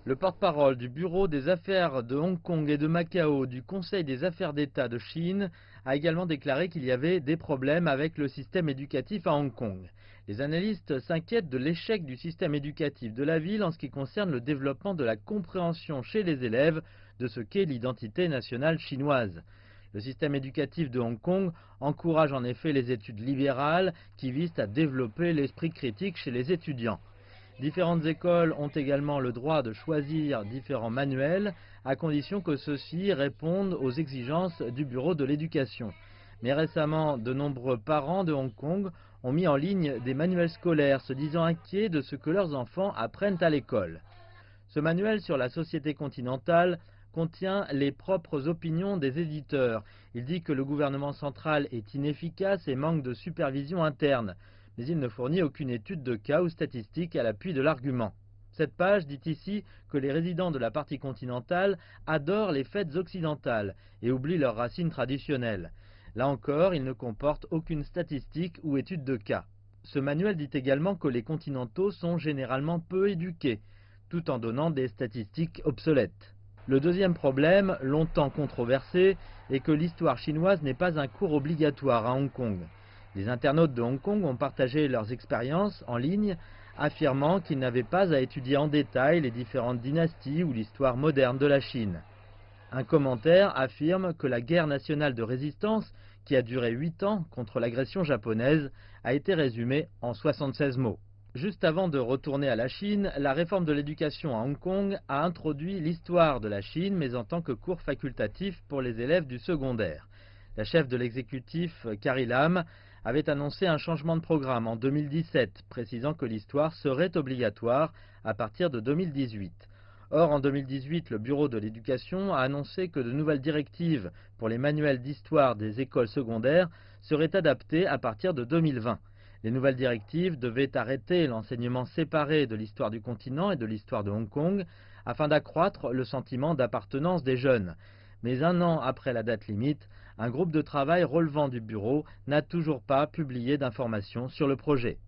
Le porte-parole du Bureau des affaires de Hong Kong et de Macao du Conseil des affaires d'État de Chine a également déclaré qu'il y avait des problèmes avec le système éducatif à Hong Kong. Les analystes s'inquiètent de l'échec du système éducatif de la ville en ce qui concerne le développement de la compréhension chez les élèves de ce qu'est l'identité nationale chinoise. Le système éducatif de Hong Kong encourage en effet les études libérales qui visent à développer l'esprit critique chez les étudiants. Différentes écoles ont également le droit de choisir différents manuels, à condition que ceux-ci répondent aux exigences du Bureau de l'éducation. Mais récemment, de nombreux parents de Hong Kong ont mis en ligne des manuels scolaires, se disant inquiets de ce que leurs enfants apprennent à l'école. Ce manuel sur la société continentale contient les propres opinions des éditeurs. Il dit que le gouvernement central est inefficace et manque de supervision interne, mais il ne fournit aucune étude de cas ou statistique à l'appui de l'argument. Cette page dit ici que les résidents de la partie continentale adorent les fêtes occidentales et oublient leurs racines traditionnelles. Là encore, il ne comporte aucune statistique ou étude de cas. Ce manuel dit également que les continentaux sont généralement peu éduqués, tout en donnant des statistiques obsolètes. Le deuxième problème, longtemps controversé, est que l'histoire chinoise n'est pas un cours obligatoire à Hong Kong. Les internautes de Hong Kong ont partagé leurs expériences en ligne, affirmant qu'ils n'avaient pas à étudier en détail les différentes dynasties ou l'histoire moderne de la Chine. Un commentaire affirme que la guerre nationale de résistance, qui a duré 8 ans contre l'agression japonaise, a été résumée en 76 mots. Juste avant de retourner à la Chine, la réforme de l'éducation à Hong Kong a introduit l'histoire de la Chine, mais en tant que cours facultatif pour les élèves du secondaire. La chef de l'exécutif, Carrie Lam, avait annoncé un changement de programme en 2017, précisant que l'histoire serait obligatoire à partir de 2018. Or, en 2018, le Bureau de l'éducation a annoncé que de nouvelles directives pour les manuels d'histoire des écoles secondaires seraient adaptées à partir de 2020. Les nouvelles directives devaient arrêter l'enseignement séparé de l'histoire du continent et de l'histoire de Hong Kong afin d'accroître le sentiment d'appartenance des jeunes. Mais un an après la date limite, un groupe de travail relevant du bureau n'a toujours pas publié d'informations sur le projet.